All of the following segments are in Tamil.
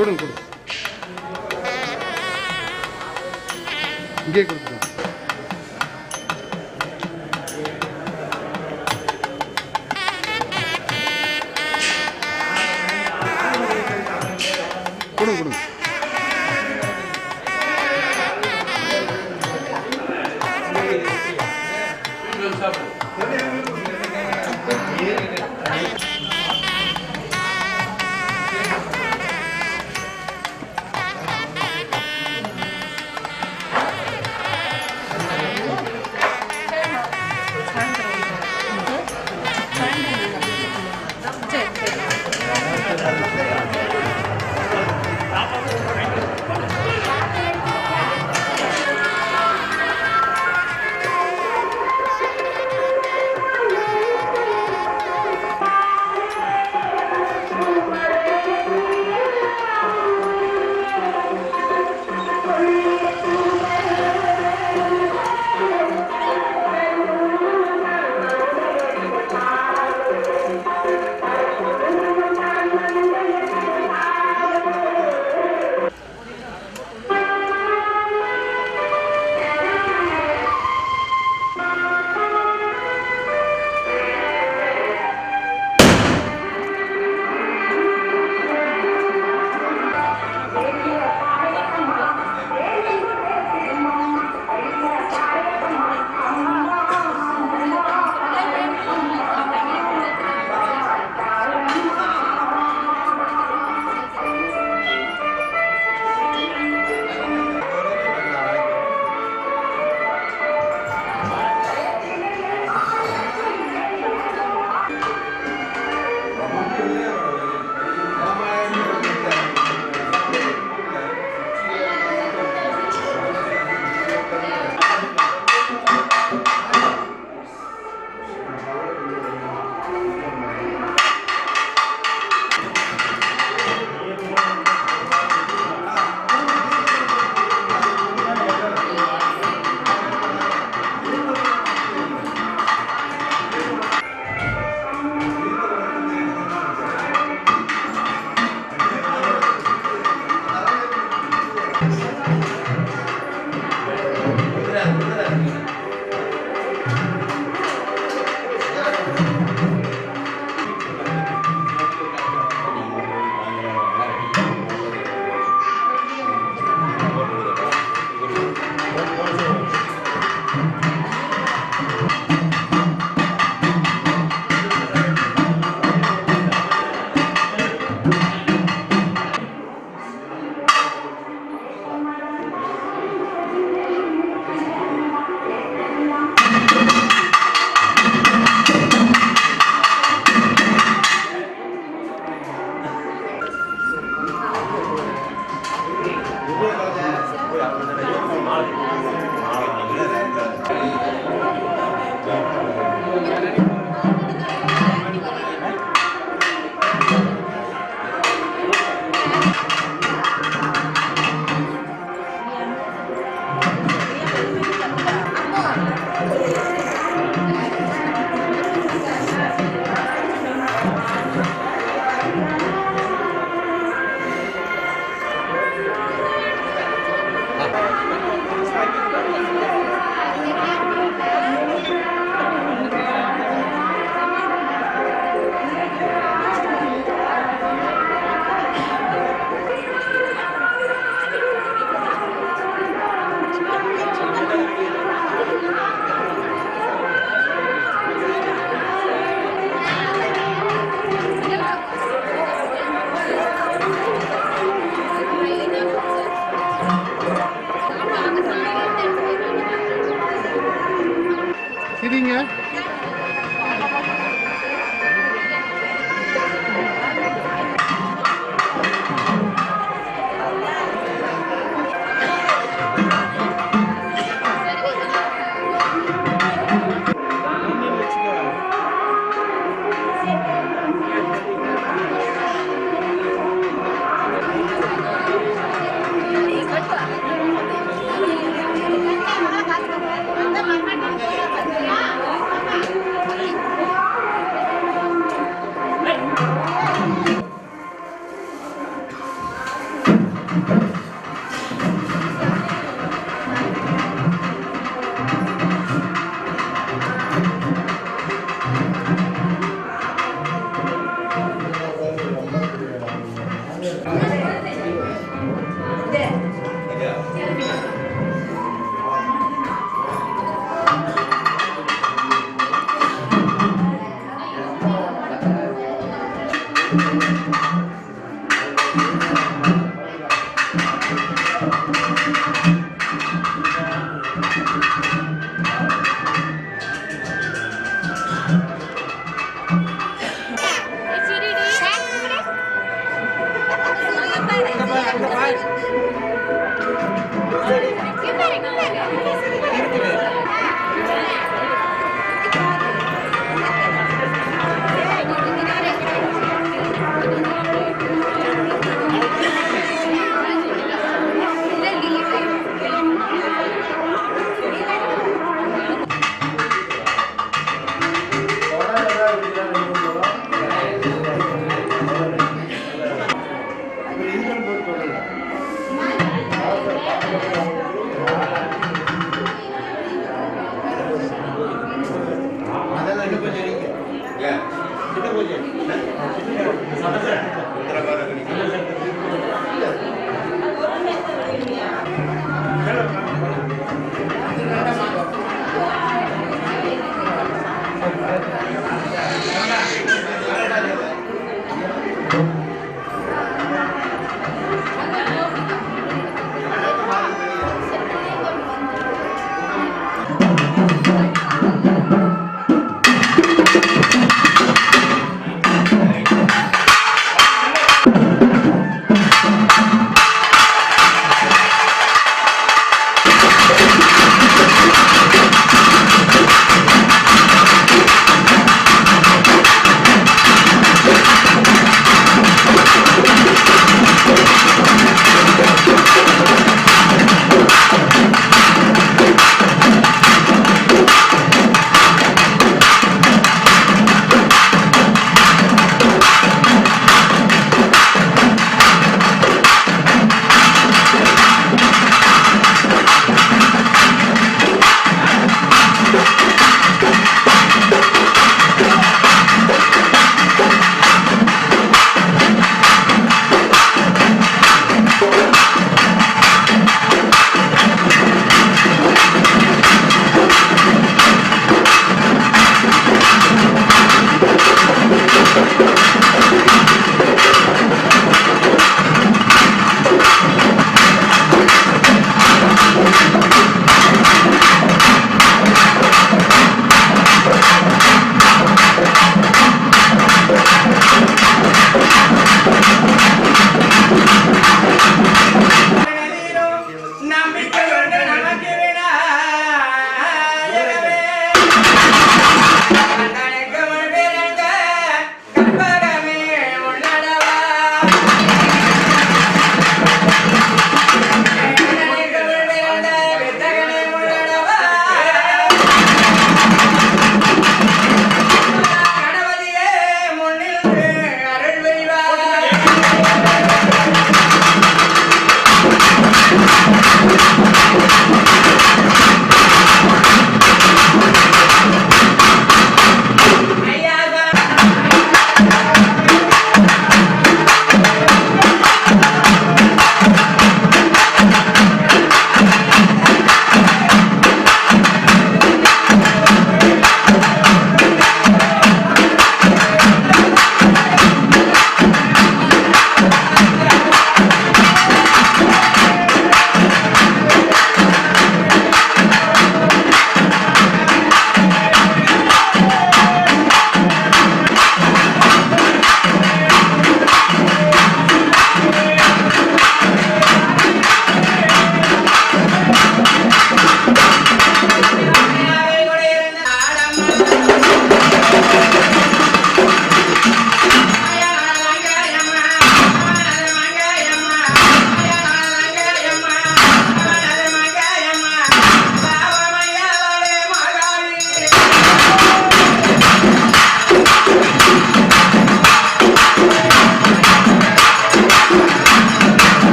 கொடுங்க கொடுங்க இங்கே கொடுங்க கொடுங்க கொடுங்க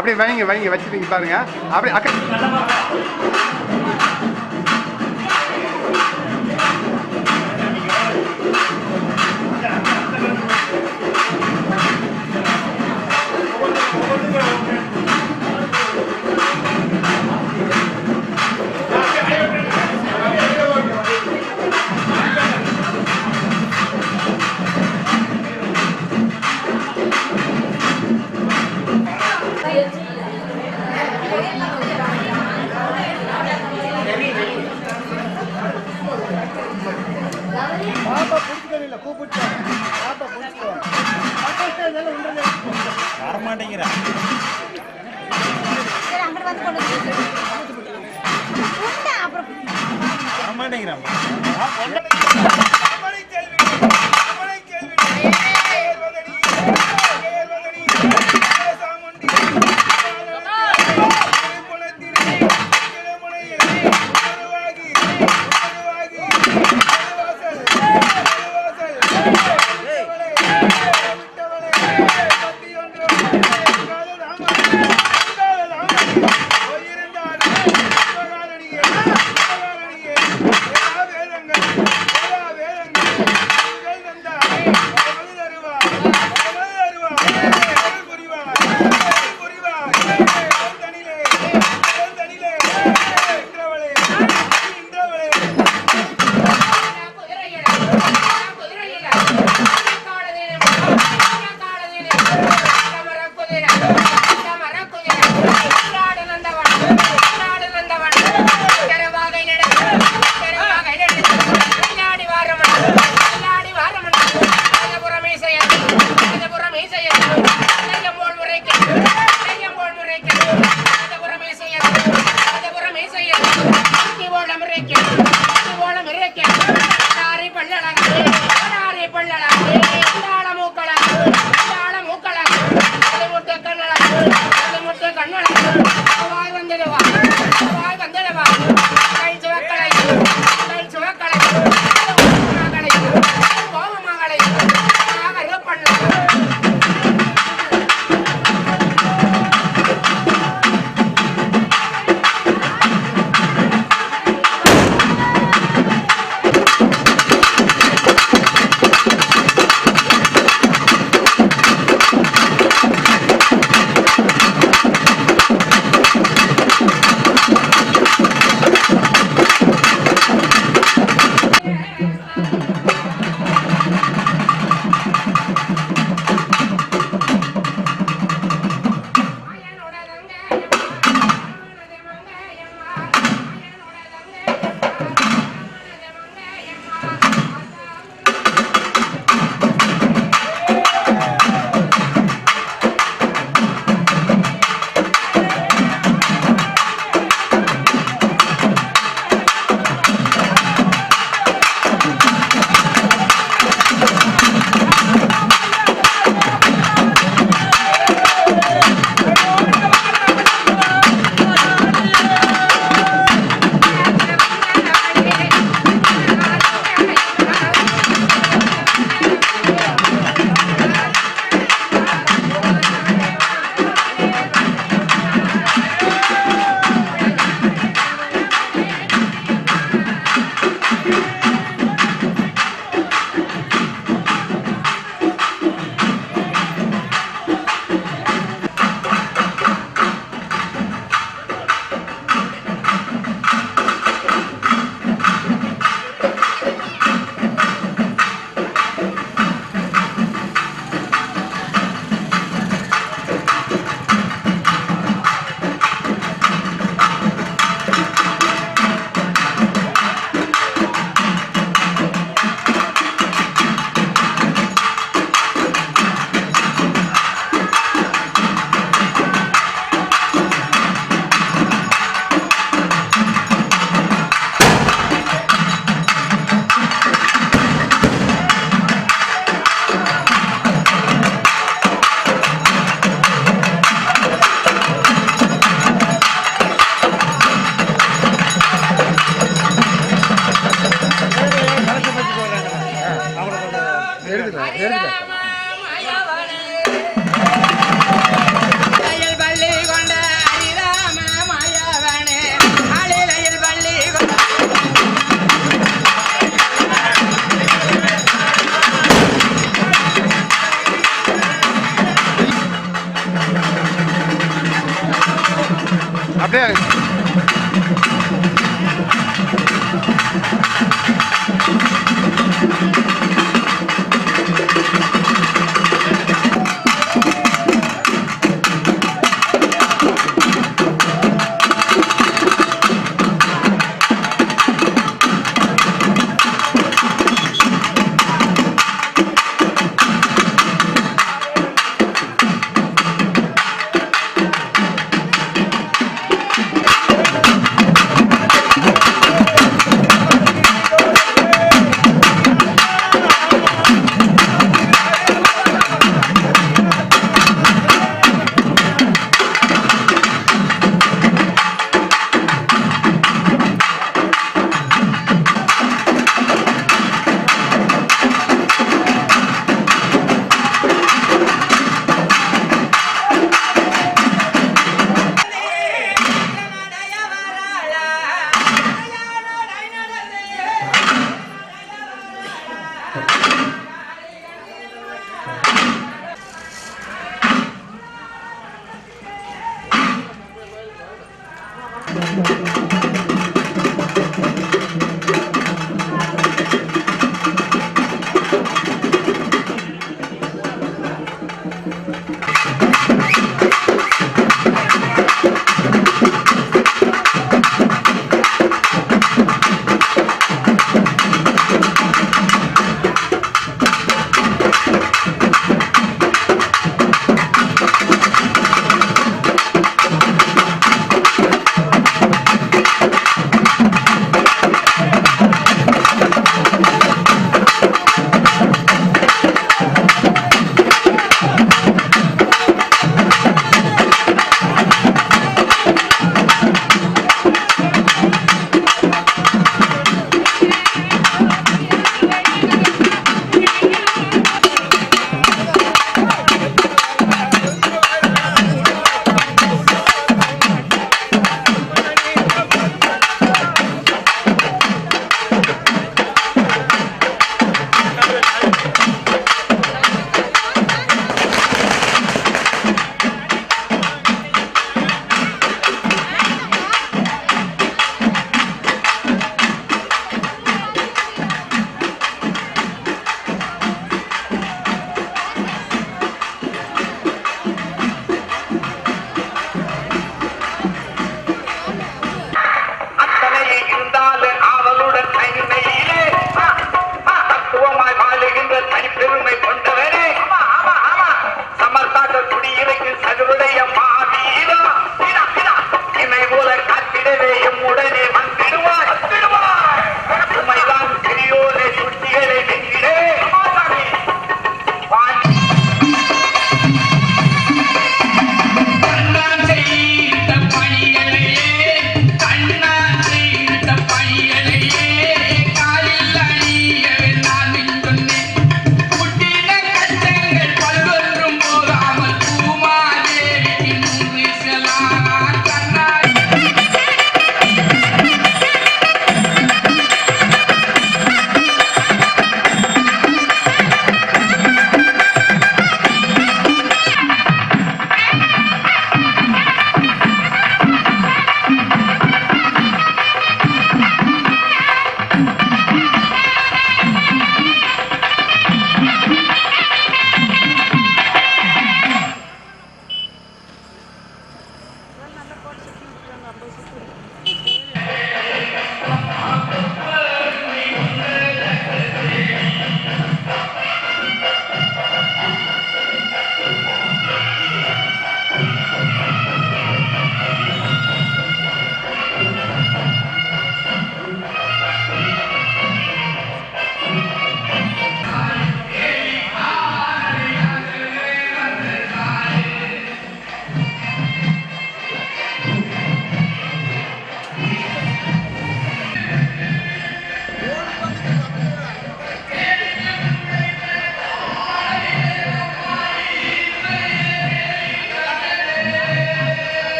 அப்படியே வைங்க வைங்க வச்சுருங்க பாருங்க. அப்படியே அக்கா வரமாட்டேங்கிறேன். எழுதுல அப்படியே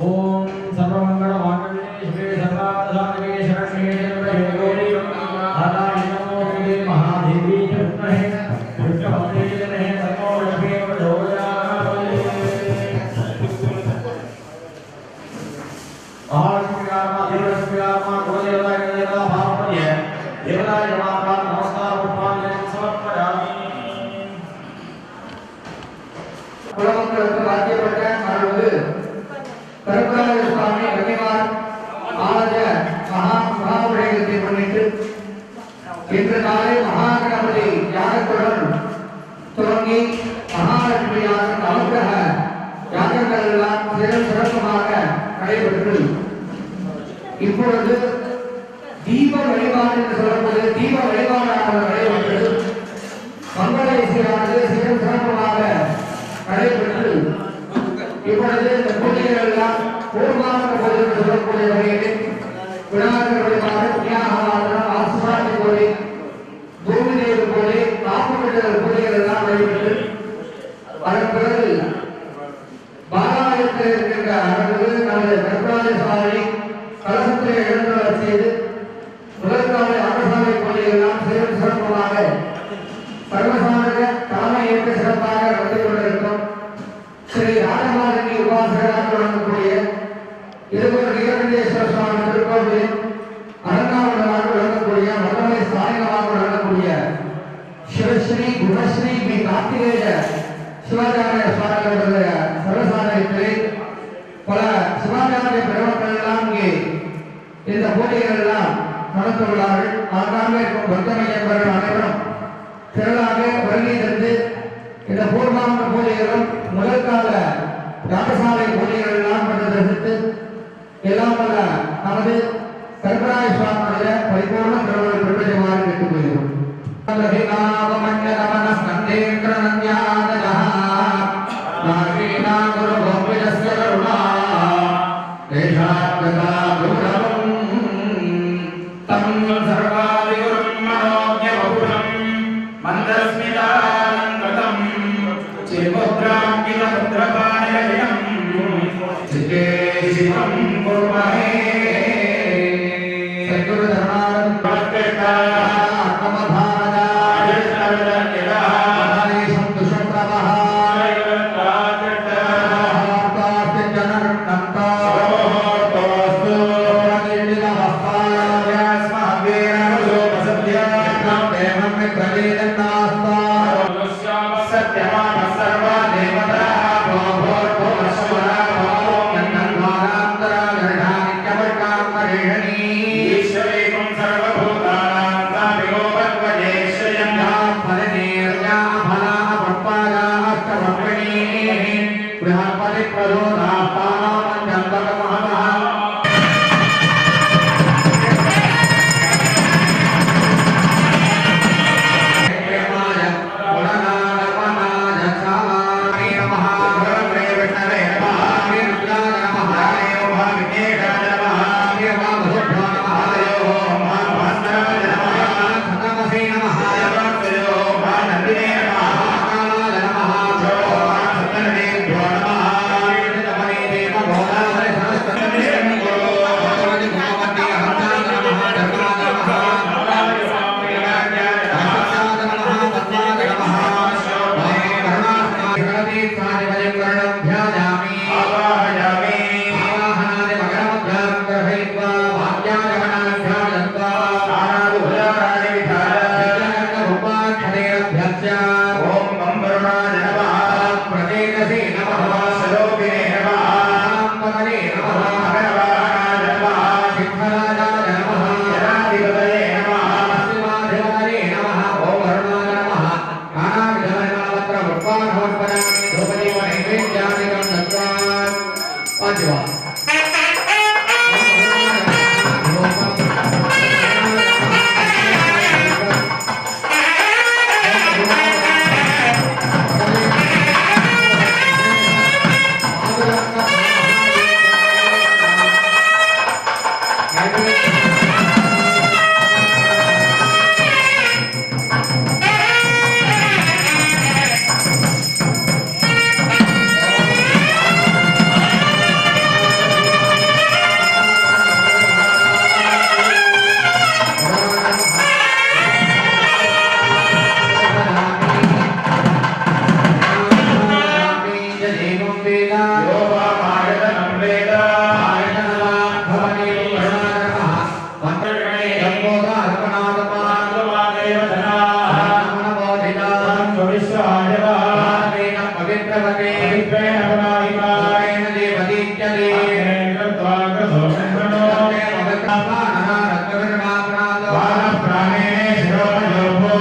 ओम सर्वमंगल मांगल्ये शिवे सर्वार्थसाधके शरण्ये त्र्यंबके गौरी नारायणी नमोस्तुते महादेवी विद्महे विष्णुपत्नी धीमहि तन्नो लक्ष्मी प्रचोदयात्। महालक्ष्मीकारमा देवलक्ष्मीकारमा कुलदेवताय देवता भावपद्ये देवताय नमः नमस्कार पुष्पाञ्जलिं समर्पयामि। குலமக்களுக்கு பாத்தியப்பட்ட அருள்வு கருப்பராஜ சுவாமி ரவிவார் ஆலய மகாபிரேகத்தை முன்னிட்டு இன்று காலை மகாகணபதி யாகத்துடன் துவங்கி மகாலட்சுமி யாகம் நவக்கிரக யாகங்கள் எல்லாம் சிறப்பாக நடைபெற்று இப்பொழுது தீப வழிபாடு என்று சொல்லக்கூடிய தீப வழிபாடானது நடைபெற்று மங்கள இசையானது சிறப்பாக நடைபெற்று இப்பொழுது இந்த பூஜைகள் எல்லாம் பூர்வாங்க பூஜைகள் சொல்லக்கூடிய வகையில் விநாயகர் வழிபாடு புண்ணியாகவாதனம் ஆசுவாதி பூஜை பூமி தேவி பூஜை காப்புகள் பூஜைகள் எல்லாம் நடைபெற்று அதன் பிறகு பாலாலயத்தில் இருக்கின்ற அழகு நமது கருப்பராஜ சுவாமி கலசத்தை எழுந்தருளச் செய்து முதற்கால ஆண்டசாமி பூஜைகள் எல்லாம் சிறப்பாக சர்வசாமக தலைமை ஏற்று சிறப்பாக நடத்தி கொண்டிருக்கும் ஸ்ரீ ராஜமாலினி உபாசகராக வழங்கக்கூடிய இருவர் வீரகண்டேஸ்வர சுவாமி திருக்கோவிலில் அலங்காவலராக வழங்கக்கூடிய மதுரை ஸ்தானிகமாக வழங்கக்கூடிய சிவஸ்ரீ குணஸ்ரீ பி கார்த்திகேய சிவாச்சாரிய சுவாமிகளுடைய சர்வசாதனத்திலே பல சிவாச்சாரிய பெருமக்கள் எல்லாம் இங்கே இந்த போட்டிகள் எல்லாம் நடத்துள்ளார்கள். ஆங்காங்கே இருக்கும் பக்தமையப்பர்கள் அனைவரும் திரளாக வருகை தந்து இந்த பூர்வாங்க பூஜைகளும் முதற்கால யாகசாலை பூஜைகள் எல்லாம் கண்டு தரிசித்து எல்லாம் வல்ல நமது கருப்பராய சுவாமியுடைய பரிபூர்ண திருவள்ளுவர் பெருமையுமாறு கேட்டுக்கொள்கிறோம். विश्वायवादेन पवित्रवते पवित्रेण पुनाहितायेन देवदीत्यते त्वागसोमनो पवित्रमानः रत्नविर्णापनादो वानप्राणे शिरोयोभो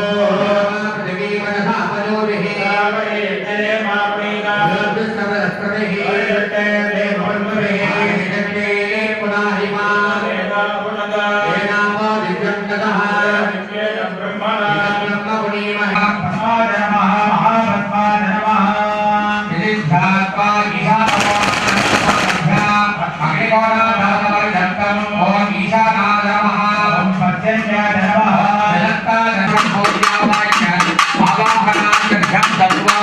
पृथिवी मनः मनोभिः रावयेते मापणीना दुष्टवरस्पतिः परिवृत्ते देववन्मभिः निजते पुनाहिमा देवा पुनगा देनामो दिव्यं ततः दिव्येन ब्रह्मणा ब्रह्मपुनीमः पद्माय नमः महापद्माय नमः विदिध्यात्वा ईशानादम् ओम ईशानाय नमः ओम पद्यन्याय नमः जलत्ताय नमः आवाहनार्थं दत्वा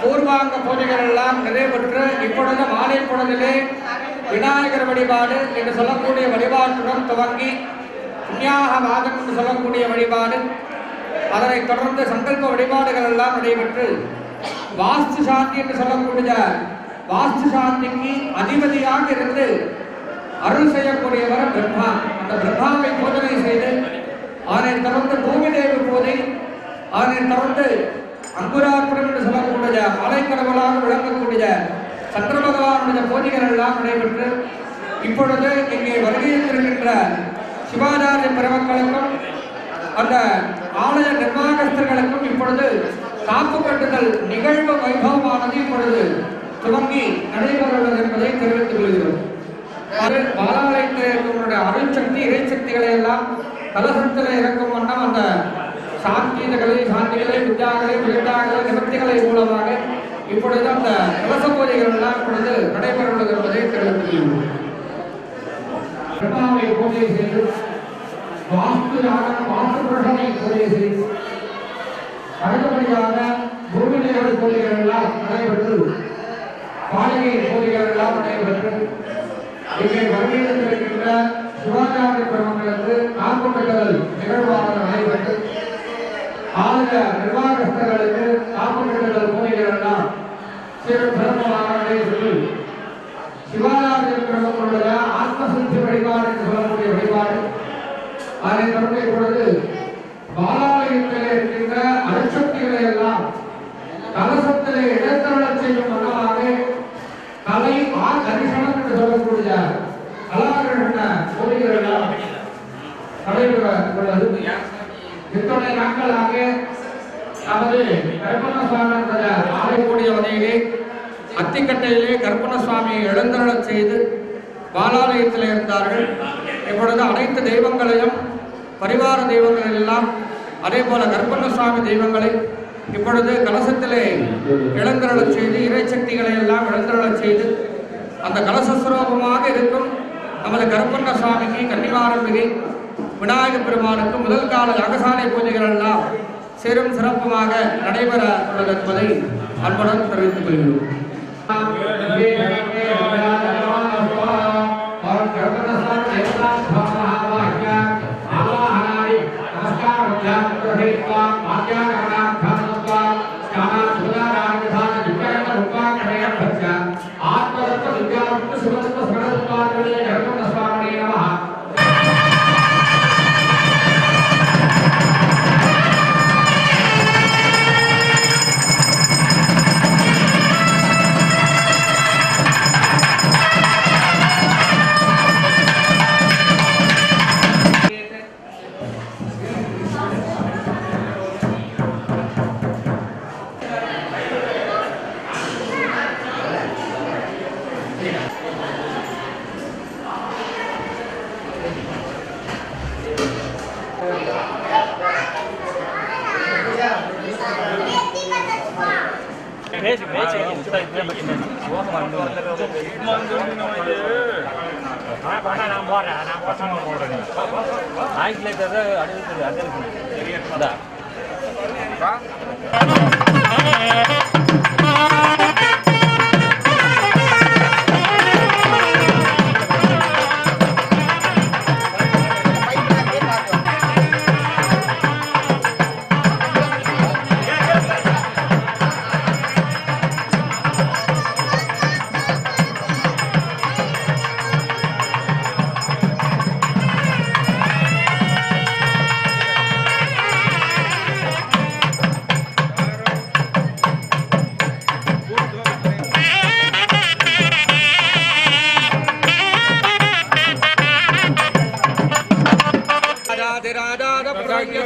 பூர்வாங்க பூஜைகள் எல்லாம் நிறைவேற்று இப்பொழுது மாலை பொழுதிலே விநாயகர் வழிபாடு என்று சொல்லக்கூடிய வழிபாட்டுடன் துவங்கி புண்ணியாக வாதம் என்று சொல்லக்கூடிய வழிபாடு அதனைத் தொடர்ந்து சங்கல்ப வழிபாடுகள் எல்லாம் நடைபெற்று வாஸ்து சாந்தி என்று சொல்லக்கூடிய வாஸ்து சாந்திக்கு அதிபதியாக இருந்து அருள் செய்யக்கூடியவர் பிரம்மா. அந்த பிரம்மாவை பூஜனை செய்து அதனைத் தொடர்ந்து பூமி தேவி பூஜை, அதனைத் தொடர்ந்து அங்குரார்ப்பணம் என்று சொல்லக்கூடிய மலைக்கடவுளாக விளங்கக்கூடிய சந்திர பகவானுடைய பூஜைகள் எல்லாம் நடைபெற்று இப்பொழுது இங்கே வருகையிருக்கின்ற சிவாச்சாரிய பெருமக்களுக்கும் அந்த ஆலய நிர்வாகஸ்தர்களுக்கும் இப்பொழுது காப்பு கட்டுதல் நிகழ்வு வைபவமானது இப்பொழுது துவங்கி நடைபெறுவது என்பதை தெரிவித்துக் கொள்கிறோம். பாலாலயத்தினுடைய அருள்சக்தி இறைசக்திகளை எல்லாம் கலசத்தில் இறக்கும் வண்ணம் அந்த சாந்திகளை வித்யாக்களை விருத்தாக்களை நிவர்த்திகளை மூலமாக இப்பொழுது அந்த கலச பூஜைகள் எல்லாம் இப்பொழுது நடைபெறுவது என்பதை தெரிவித்துக் கொள்கிறோம். பிரம்மாவை பூஜை செய்து வாஸ்து புருஷனை பூஜை செய்து அடுத்தபடியாக பூமி தேவதை பூஜைகள் எல்லாம் நடைபெற்று பாலிகை பூஜைகள் எல்லாம் நடைபெற்று இங்கே வருகையிருக்கின்ற சிவாச்சாரிய பெருமக்களுக்கு காப்பு கட்டுதல் நிகழ்வாக நடைபெற்று ஆலய நிர்வாகஸ்தர்களுக்கு காப்பு கட்டுதல் பூஜைகள் எல்லாம் சிறப்பாக நடைபெற்று சிவாச்சாரிய பெருமக்களுடைய ஆத்மசுத்தி வழிபாடு என்று சொல்லக்கூடிய வழிபாடு அதை தொடர்ந்து இப்பொழுது பாலாலயத்திலே இருக்கின்ற அருட்சக்திகளை எல்லாம் கலசத்திலே இடத்தருளச் செய்யும் வண்ணமாக கலை தரிசனம் என்று சொல்லக்கூடிய கலாகிருஷ்ண பூஜைகள் எல்லாம் நடைபெற உள்ளது. இத்தனை நாட்களாக நமது கருப்பண்ண சுவாமி ஆலயக்கூடிய வகையிலே அத்திக்கட்டையிலே கருப்பண்ண சுவாமியை எழுந்தருளச் செய்து பாலாலயத்தில் இருந்தார்கள். இப்பொழுது அனைத்து தெய்வங்களையும் பரிவார தெய்வங்கள் எல்லாம் அதே போல கருப்பண்ண சுவாமி தெய்வங்களை இப்பொழுது கலசத்திலே எழுந்தருளச் செய்து இறைசக்திகளை எல்லாம் எழுந்தருளச் செய்து அந்த கலசஸ்வரூபமாக இருக்கும் நமது கருப்பண்ண சுவாமிக்கு கன்னிமாரம்பிகை விநாயகப் பெருமானுக்கு முதல் கால யாகசாலை பூஜைகள் எல்லாம் சிறும் சிறப்புமாக நடைபெற உள்ளது என்பதை அன்புடன் தெரிவித்துக் கொள்கிறோம்.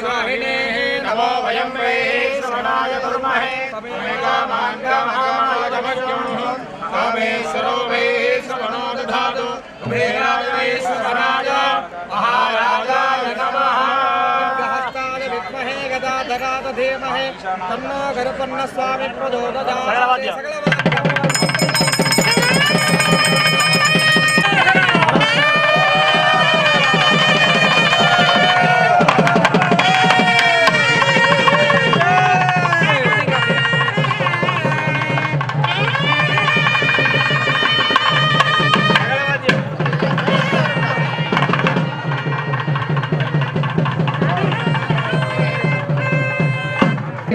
नमो वयं वै श्रवणाय कुर्महे कामेश्वरो वै श्रवणो दधातु कुबेराय वै श्रवणाय महाराजाय नमः हस्ताय विद्महे गदाधराय धीमहि तन्नो गरुपन्न स्वामी प्रचोदयात्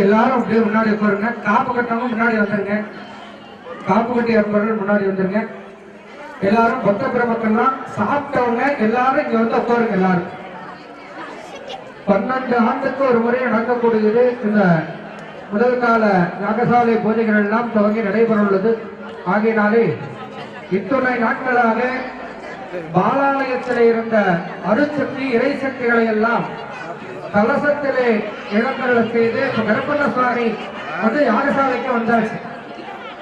எல்லாரும் அப்படியே முன்னாடி உட்காருங்க. காப்பு கட்டவங்க முன்னாடி வந்துருங்க. காப்பு கட்டி ஏற்பவர்கள் முன்னாடி வந்துருங்க. எல்லாரும் பக்த பெருமக்கள்லாம் சாப்பிட்டவங்க எல்லாரும் இங்க வந்து உட்காருங்க. எல்லாரும் 12 ஆண்டுக்கு ஒரு முறை நடக்கக்கூடியது இந்த முதல் கால யாகசாலை பூஜைகள் எல்லாம் துவங்கி நடைபெற உள்ளது. ஆகையினாலே இத்துணை நாட்களாக பாலாலயத்திலே இருந்த அருட்சக்தி இறை சக்திகளை எல்லாம் கலசத்திலே இழந்தருள செய்து கருப்பண்ண சுவாமி வந்து யாகசாலைக்கு வந்தாச்சு.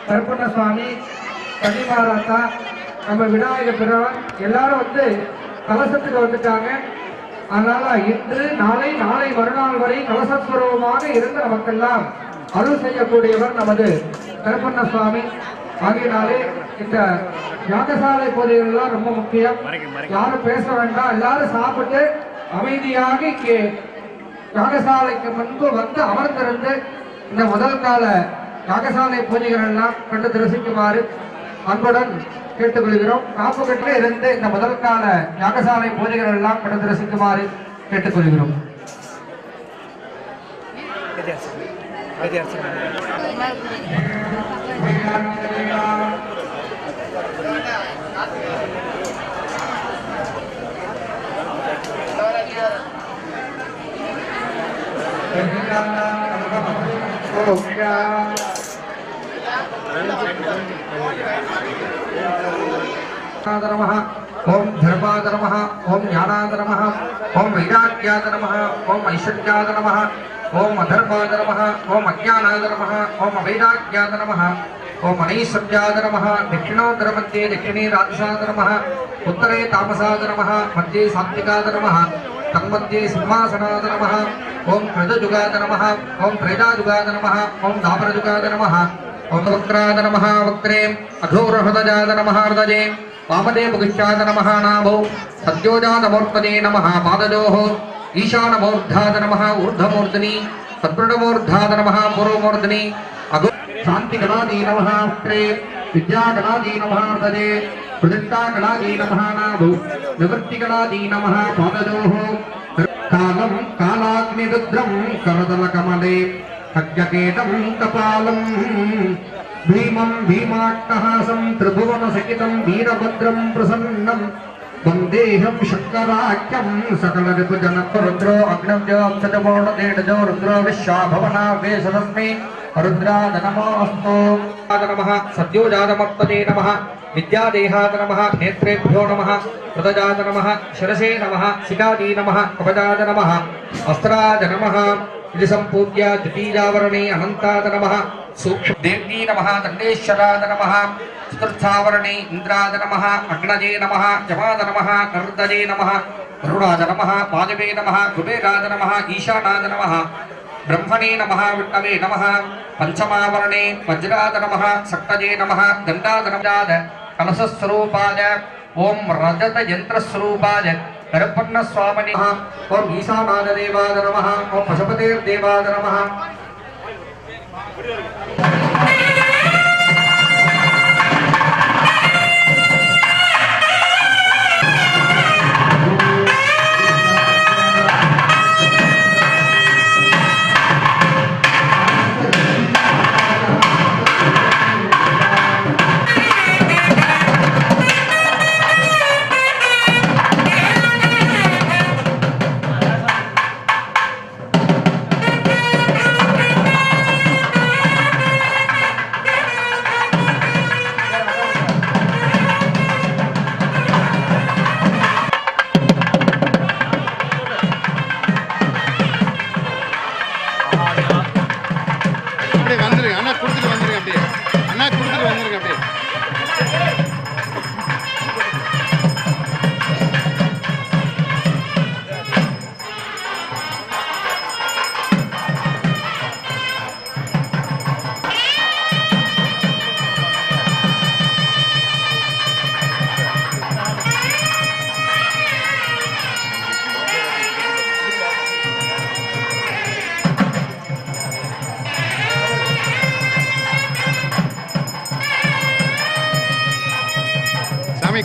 கருப்பண்ண சுவாமி, கன்னிமாராத்தா, நம்ம விநாயக பெருமான் எல்லாரும் வந்து கலசத்துக்கு வந்துட்டாங்க. அதனால இன்று நாளை மறுநாள் வரை கலசஸ்வரூபமாக இருந்து நமக்கெல்லாம் அருள் செய்யக்கூடியவர் நமது கருப்பண்ண சுவாமி. ஆகியனாலே இந்த யாகசாலை பூஜைகள் எல்லாம் ரொம்ப முக்கியம். யாரும் பேச வேண்டாம், எல்லாரும் சாப்பிட்டு அமைதியாக இங்கே யாகசாலைக்கு முன்பு வந்து அமர்ந்திருந்து இந்த முதல் கால யாகசாலை பூஜைகள் எல்லாம் கண்டு தரிசிக்குமாறு அன்புடன் கேட்டுக்கொள்கிறோம். காப்புக்கட்டிலே இருந்து இந்த முதல் கால யாகசாலை பூஜைகள் எல்லாம் கண்டு தரிசிக்குமாறு கேட்டுக்கொள்கிறோம். ओम धर्माद नमः, ओम ज्ञानाद नमः, ओम वैराग्याद नमः, ओम ऐश्वर्याद नमः, ओम अधर्माद नमः, ओम अज्ञानाद नमः, ओम वैराग्याद नमः, ओम अनैश्वर्याद नमः। दक्षिणोत्तर मध्ये दक्षिणे राजसाद नमः, उत्तरे तामसाद नमः, मध्ये सात्विकाद नमः, तन्मध्ये सिंहासनाद नमः। ओम कृतजुगाद नमः, ओम त्रेदाजुगाद नमः, ओम दापरजुगाद नमः, ओम वक्राद नमः, वक्रे अघोरहृदजाद नमः, हृदजे वामदेवगुष्याद नमः, नाभौ सद्योजातमूर्तये नमः, पादयोः ईशानमूर्धाद नमः, ऊर्ध्वमूर्धनि सद्वृढमूर्धाद नमः, पूर्वमूर्धनि अघो शान्तिगणादि नमः, वक्रे विद्यागणादि नमः, हृदये प्रतिष्ठागणादि नमः, नाभौ निवृत्तिगणादि नमः, पादयोः कालं कालाग्निरुद्रं करदलकमले खड्गकेटं कपालं भीमं भीमाट्टहासं त्रिभुवनसहितं वीरभद्रं प्रसन्नं वन्देऽहं शङ्कराख्यं सकलरिपुजनकरुद्रो अग्निव्योक्षजमोणदेडजो रुद्रो विश्वाभवनावेशतस्मै रुद्राय नमोऽस्तु। नमः सद्योजातमर्तये नमः, विद्यादेहाय नमः, नेत्रेभ्यो नमः, हृदयाय नमः, शिरसे नमः, शिखायै नमः, कवचाय नमः, अस्त्राय नमः। इति सम्पूज्य द्वितीयावरणे अनन्ताय नमः, सूक्ष्मदेव्यै नमः, दण्डेश्वराय नमः, चतुर्थावरणे इन्द्राय नमः, अग्नये नमः, यमाय नमः, नर्दये नमः, वरुणाय नमः, वायवे नमः, कुबेराय नमः, ईशानाय नमः, ब्रह्मणे नमः, विष्णवे नमः। पंचमावरणे वज्राय नमः, शक्तये नमः, दण्डाय नमः, कलशस्वरूपाय ओम रजत यंत्रस्वरूपाय करुपन्न स्वामिने नमः, ओम ईशानाय देवाय नमः, ओम पशुपतिर्देवाय नमः।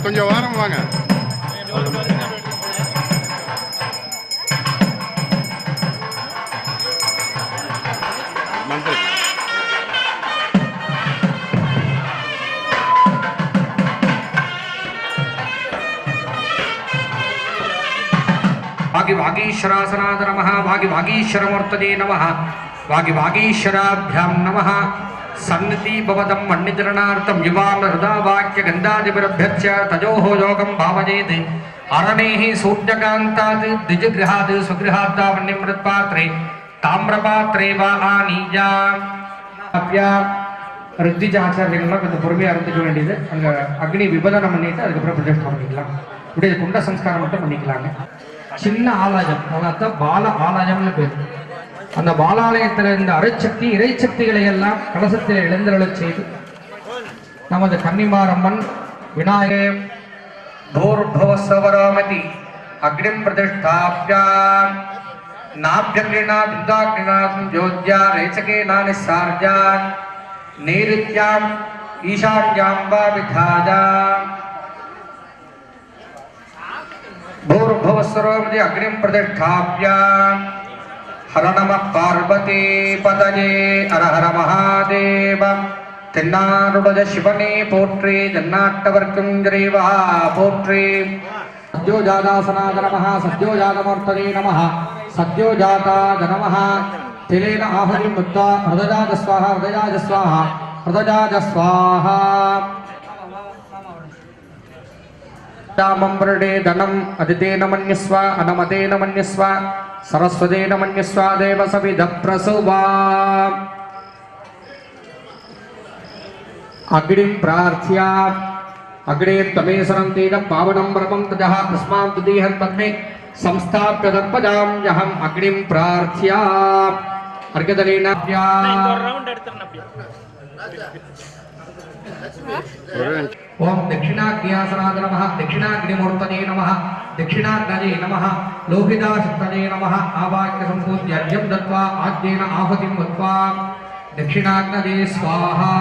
கொஞ்சம் வாரம் வாங்க. மந்திரம் भागिभागीश्वरासनाद नमः भागिभागीश्वरमूर्तये नमः भागिभागीश्वराभ्यां नमः सन्निधि भवदं मन्निचरणार्थं युवां हृदा वाक्य गन्धादिभिरभ्यर्च्य तजोः योगं भावयेत् अरणेः सूर्यकान्तात् द्विजगृहात् स्वगृहात् वन्यं मृत्पात्रे ताम्रपात्रे वा आनीय ரித்திஜாச்சாரியங்கள்லாம் கொஞ்சம் பொறுமையாக இருந்துக்க வேண்டியது. அங்கே அக்னி விபதனம் பண்ணிட்டு அதுக்கப்புறம் பிரதிஷ்டை பண்ணிக்கலாம். இப்படி குண்ட சம்ஸ்காரம் மட்டும் பண்ணிக்கலாங்க. சின்ன ஆலயம் அதான் பால ஆலயம்னு பேர். அந்த பாலாலயத்தில் இருந்த அரைச்சக்தி இறைச்சக்திகளை எல்லாம் கலசத்தில் எழுந்தருளச் செய்து நமது கன்னிமாரம்மன் விநாயகர் பூர்பவஸ்வராமதி அக்னிம் பிரதிஷ்டாப்யாம் நாப்யக்ரிணா பிருந்தாக்ரிணாம் ஜோத்யா ரேச்சகேனா நிஸ்ஸார்ஜான் நைருத்யாம் ஈசான்யாம் வா விதாஜாம் भूर्भुवस्वरोमति अग्निं प्रतिष्ठाप्याम् हर नमः पार्वती पतये हर हर महादेव தென்னாருடைய சிவனே போற்றி தென்னாட்டவர்க்கும் இறைவா போற்றி. சத்யோஜாதாசனாத நமः சத்யோஜாதமூர்த்தயே நமः சத்யோஜாதாய நமः திலேன ஆஹரிம் முக்தா ஹ்ருதஜாத ஸ்வாஹா ஹ்ருதஜாத ஸ்வாஹா ஹ்ருதஜாத ஸ்வாஹா. मम्बरडे धनम अदितेन मन्यस्व अनमतेन मन्यस्व सरस्वतेन मन्यस्व देव सविध प्रसुवा. अग्निं प्रार्थ्य अग्ने त्वमेसरं तेन पावनं ब्रह्मं तजः तस्मात् तुदीहं पद्मे संस्थाप्य दर्पजां यहम् अग्निं प्रार्थ्य अर्घ्यदलेन ओम दक्षिणाग्न्यासनाद नमः दक्षिणाग्निमूर्तये नमः दक्षिणाग्नये नमः लोहिताशक्तये नमः आवाक्य संपूज्य अर्घ्यं दत्त्वा आद्येन आहुतिं दत्त्वा दक्षिणाग्नये स्वाहा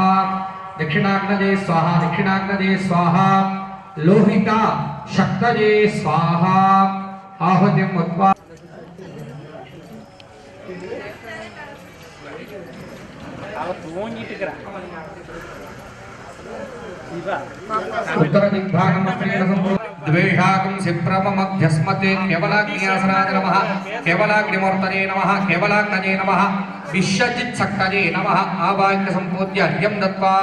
दक्षिणाग्नये स्वाहा दक्षिणाग्नये स्वाहा लोहिता शक्तये स्वाहा आहुतिं दत्त्वा द्वेषाकं सिप्रममध्यस्मते केवलाग्न्यासनाय नमः केवलाग्निमूर्तये नमः केवलाग्नये नमः विश्वजित्शक्तये नमः आवाक्य संपूज्य अर्घ्यं दत्त्वा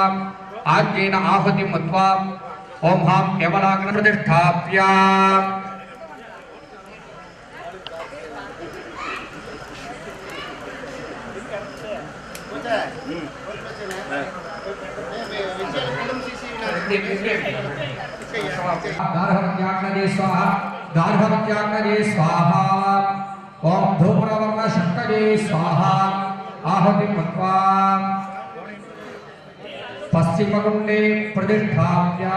आद्येन आहुतिं दत्त्वा ओं हां केवलाग्न प्रतिष्ठाप्य गार्हपत्याग्नये स्वाहा गार्हपत्याग्नये स्वाहा ओम धूम्रवर्ण शक्तये स्वाहा आहुतिं दत्त्वा पश्चिमकुण्डे प्रतिष्ठाप्य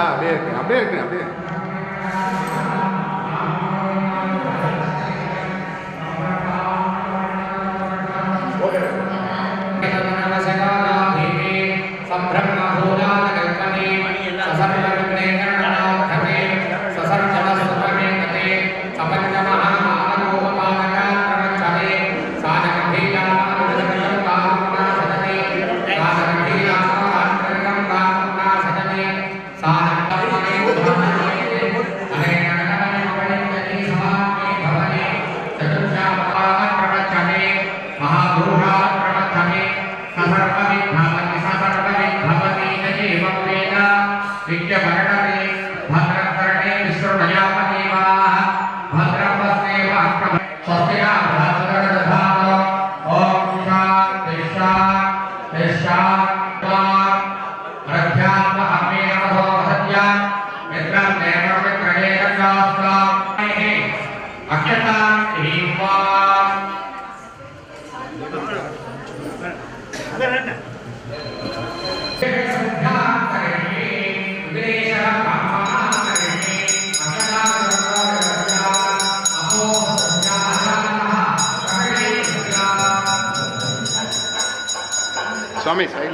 அப்படியே இருக்கு அப்படியே இருக்கு அப்படியே स्वामी साइड